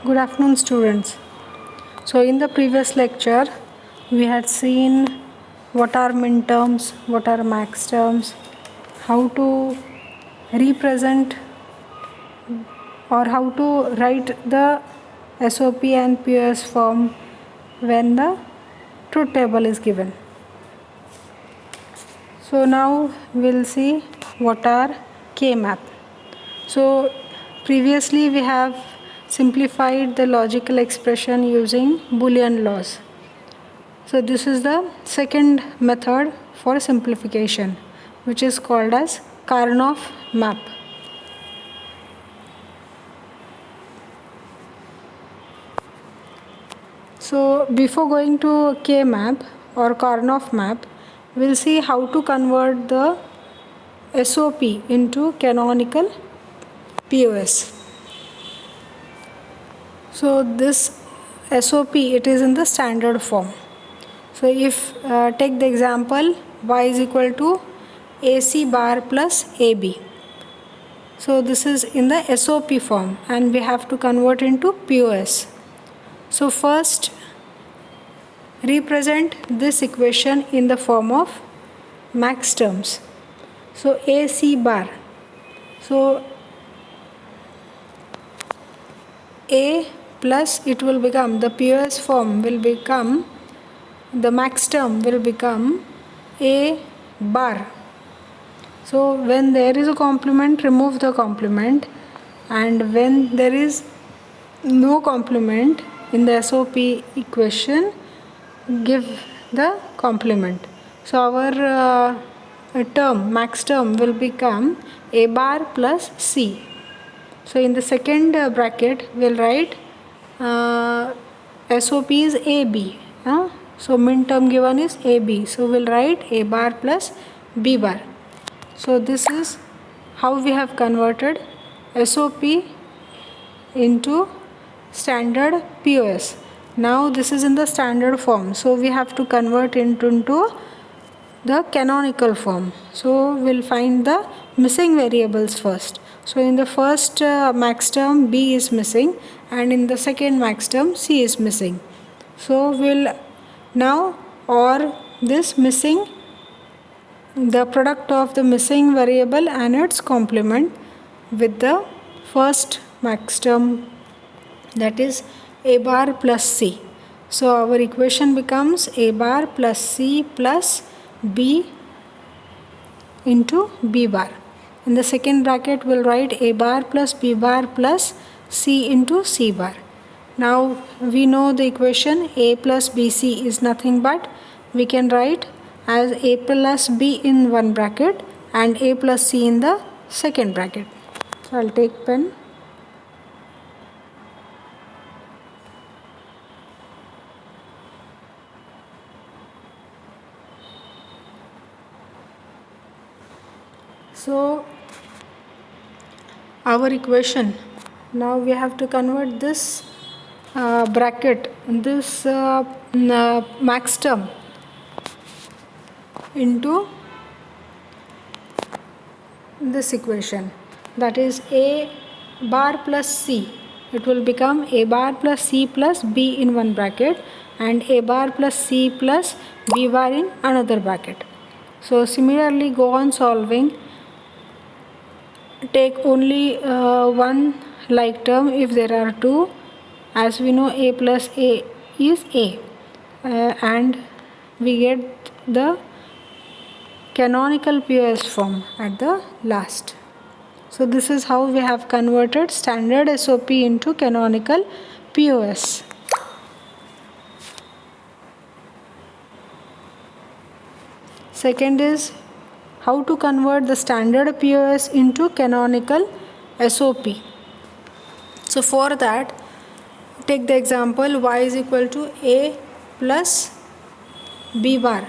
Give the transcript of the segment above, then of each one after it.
Good afternoon, students. So in the previous lecture we had seen what are min terms, what are max terms, how to represent or how to write the SOP and POS form when the truth table is given. So now we'll see what are K-map. So previously we have simplified the logical expression using Boolean laws. So this is the second method for simplification, which is called as Karnaugh map. So before going to K-map or Karnaugh map, we'll see how to convert the SOP into canonical POS. So this SOP, it is in the standard form. So if take the example y is equal to AC bar plus AB. So this is in the SOP form and we have to convert into POS. So first represent this equation in the form of max terms. So AC bar. So A plus it will become, the POS form will become, the max term will become A bar. So when there is a complement, remove the complement, and when there is no complement in the SOP equation, give the complement. So our term, max term will become A bar plus C. So in the second bracket we'll write SOP is AB. So min term given is AB. So we'll write A bar plus B bar. So this is how we have converted SOP into standard POS. Now this is in the standard form. So we have to convert it into the canonical form. So we'll find the missing variables first. So in the first max term B is missing and in the second max term C is missing. So we'll now OR this missing, the product of the missing variable and its complement with the first max term, that is A bar plus C. So our equation becomes A bar plus C plus B into B bar. In the second bracket we'll write A bar plus B bar plus C into C bar. Now we know the equation A plus BC is nothing but we can write as A plus B in one bracket and A plus C in the second bracket. So I'll take pen. So our equation, now we have to convert this bracket, this max term into this equation, that is A bar plus C. It will become A bar plus C plus B in one bracket and A bar plus C plus B bar in another bracket. So similarly go on solving. Take only one like term if there are two. As we know A plus A is A and we get the canonical POS form at the last. So this is how we have converted standard SOP into canonical POS. Second is how to convert the standard POS into canonical SOP. So for that, take the example y is equal to A plus B bar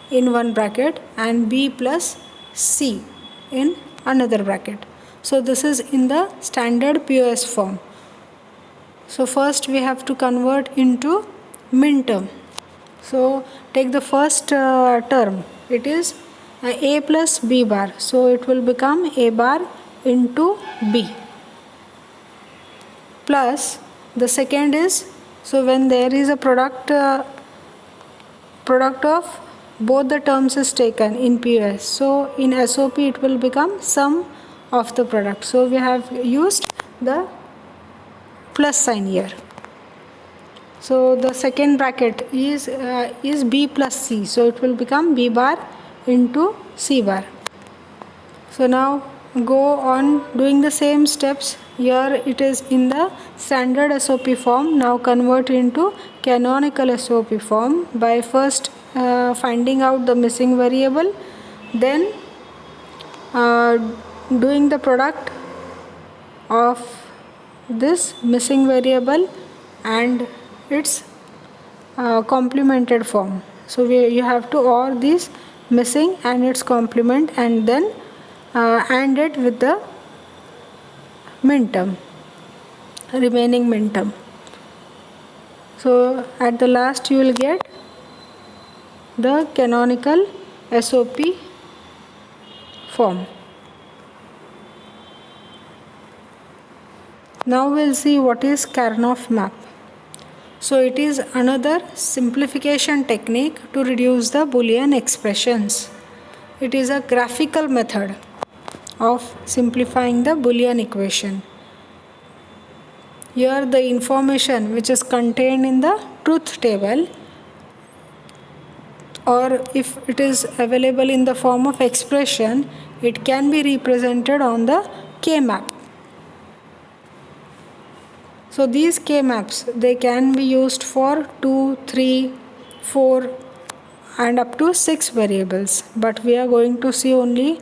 in one bracket and B plus C in another bracket. So this is in the standard POS form. So first we have to convert into min term. So take the first term, it is A plus B bar. So it will become A bar into B plus The second is, so when there is a product of both the terms is taken in POS, so in SOP it will become sum of the product. So we have used the plus sign here. So the second bracket is B plus C, so it will become B bar into C bar. So now go on doing the same steps. Here it is in the standard SOP form. Now convert into canonical SOP form by first finding out the missing variable, then doing the product of this missing variable and its complemented form. So you have to OR this missing and its complement and then AND it with the minterm, remaining minterm. So at the last you will get the canonical SOP form. Now we'll see what is Karnaugh map. So it is another simplification technique to reduce the Boolean expressions. It is a graphical method of simplifying the Boolean equation. Here the information which is contained in the truth table, or if it is available in the form of expression, it can be represented on the K-map. So these K-maps, they can be used for 2, 3, 4 and up to 6 variables, but we are going to see only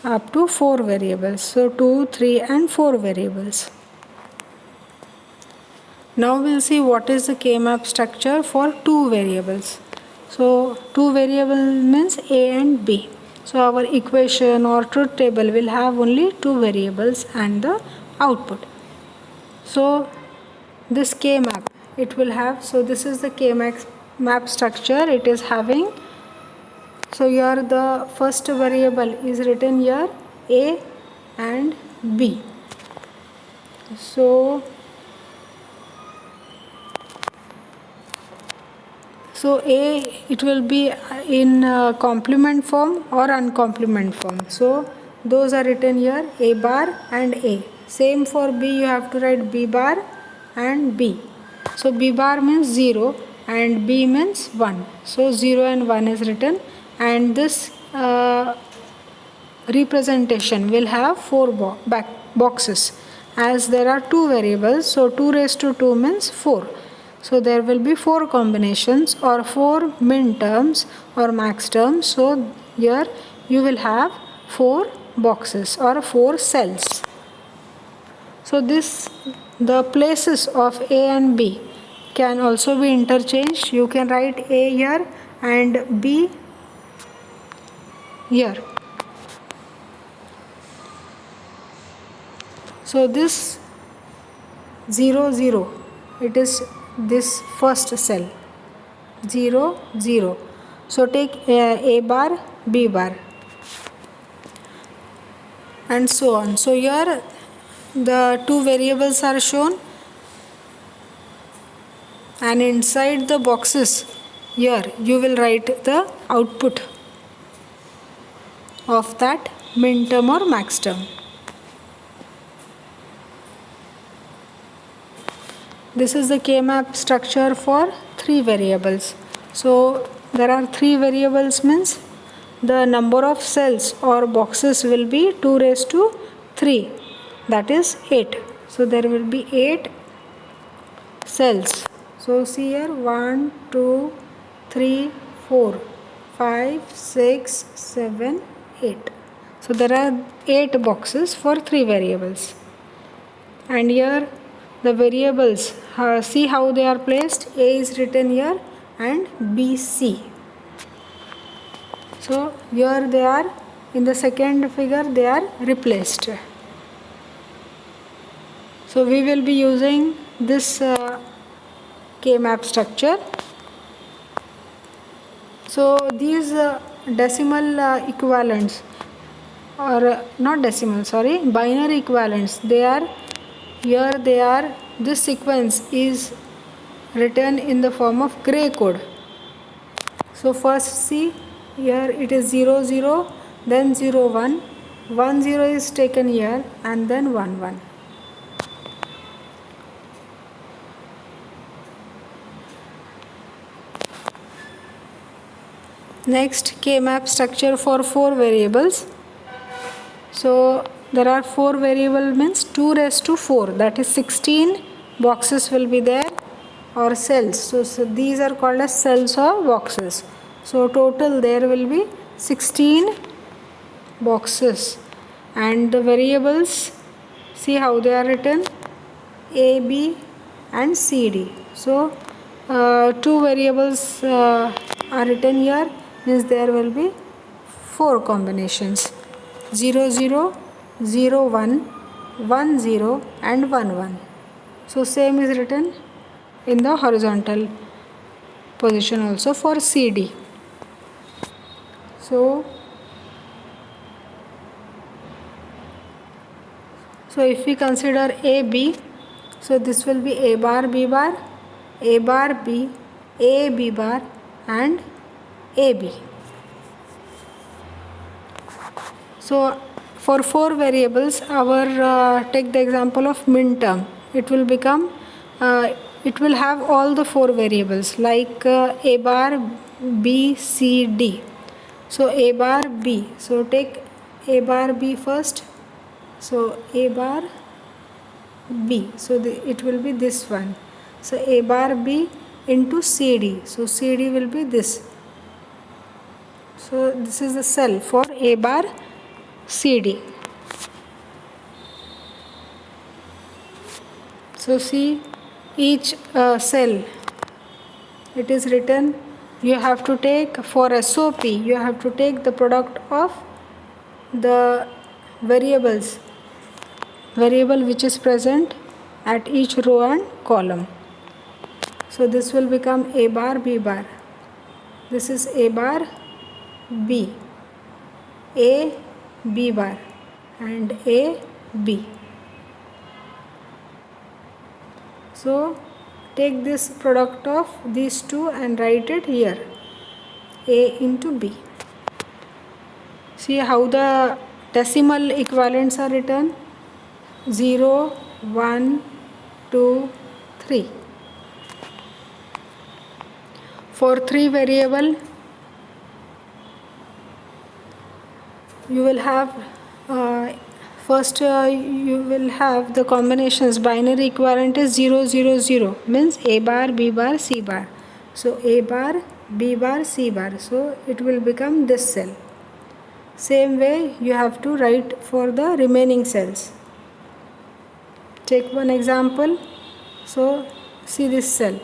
up to 4 variables. So 2, 3 and 4 variables. Now we'll see what is the K-map structure for 2 variables. So 2 variables means A and B. So our equation or truth table will have only 2 variables and the output. So this K-map, it will have, so this is the K-map structure it is having. So here the first variable is written here A and B. So A, it will be in complement form or uncomplement form. So those are written here A bar and A. Same for B, you have to write B bar and B. So B bar means 0 and B means 1. So 0 and 1 is written, and this representation will have 4 boxes. As there are 2 variables, so 2 raised to 2 means 4. So there will be 4 combinations or 4 min terms or max terms. So here you will have 4 boxes or 4 cells. So the places of A and B can also be interchanged. You can write A here and B here. So this 0, 0, it is this first cell, 0, 0. So take A bar, B bar and so on. So here the 2 variables are shown, and inside the boxes here you will write the output of that min term or max term. This is the K-map structure for 3 variables. So there are 3 variables means the number of cells or boxes will be 2 raised to 3, that is 8. So there will be 8 cells. So see here 1, 2, 3, 4, 5, 6, 7, 8. So there are 8 boxes for 3 variables. And here the variables, see how they are placed. A is written here and B, C. So here they are, in the second figure they are replaced. So we will be using this K-map structure. So these decimal equivalents, or not decimal, sorry, binary equivalents, they are here, they are this sequence is written in the form of gray code. So first see, here it is 0 0, then 0 1, 1 0 is taken here, and then 1 1. Next, K-map structure for 4 variables. So there are 4 variable means 2 raised to 4, that is 16 boxes will be there, or cells. So these are called as cells or boxes. So total there will be 16 boxes, and the variables, see how they are written, A, B and C, D. So 2 variables are written here, means there will be 4 combinations, 0 0, 0 1, 1 0 and 1 1. So same is written in the horizontal position also for CD. So if we consider AB, so this will be A bar, B bar, A bar, B, A, B bar and AB. So for 4 variables, our take the example of minterm. It will become, it will have all the 4 variables like A bar, B, C, D. So A bar, B. So take A bar, B first. So A bar, B. So it will be this one. So A bar, B into CD. So CD will be this. So this is the cell for A bar, CD. So see each cell, it is written, you have to take for SOP, you have to take the product of the variable which is present at each row and column. So this will become A bar, B bar. This is A bar, B, A, B bar and A, B. So take this product of these two and write it here, A into B. See how the decimal equivalents are written, 0, 1, 2, 3. For 3 variable, you will have first you will have the combinations. Binary equivalent is 0 0 0, means A bar, B bar, C bar. So A bar, B bar, C bar. So it will become this cell. Same way you have to write for the remaining cells. Take one example. So see this cell.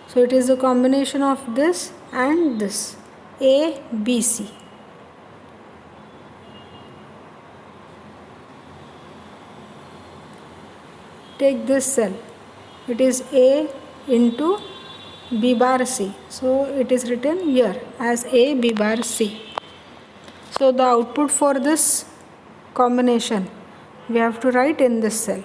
So it is a combination of this and this, A, B, C. Take this cell, it is A into B bar C. So it is written here as A, B bar C. So the output for this combination we have to write in this cell.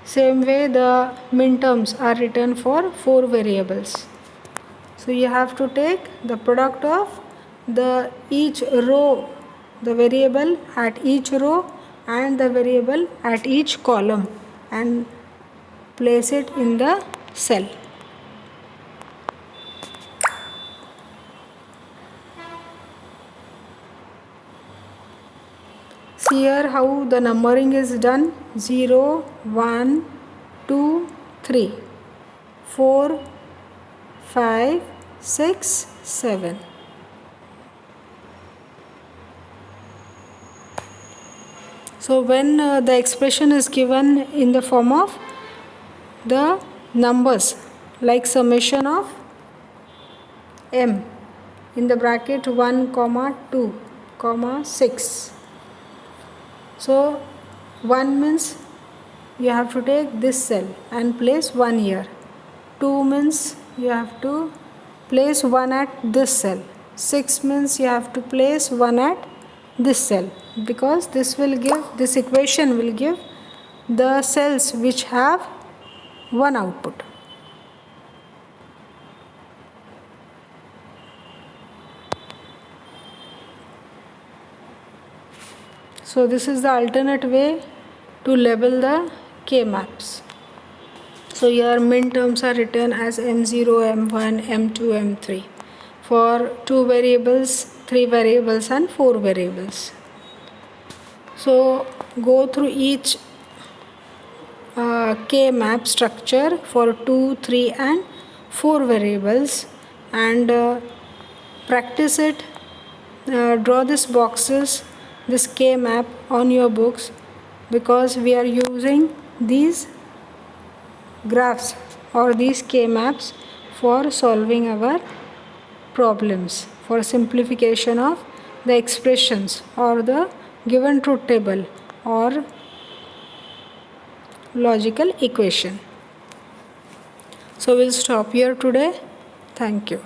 Same way the minterms are written for 4 variables. So you have to take the product of the each row, the variable at each row and the variable at each column, and place it in the cell. See here how the numbering is done, 0, 1, 2, 3, 4, 5, 6, 7. So when the expression is given in the form of the numbers like summation of m in the bracket 1, 2, 6. So 1 means you have to take this cell and place 1 here. 2 means you have to place 1 at this cell. 6 means you have to place 1 at this cell, because this will give, this equation will give the cells which have one output. So this is the alternate way to label the K-maps. So your min terms are written as M0, M1, M2, M3 for 2 variables, 3 variables and 4 variables. So go through each K-map structure for 2, 3 and 4 variables and practice it. Draw these boxes, this K-map on your books, because we are using these graphs or these K-maps for solving our problems, for simplification of the expressions or the given truth table or logical equation. So we'll stop here today. Thank you.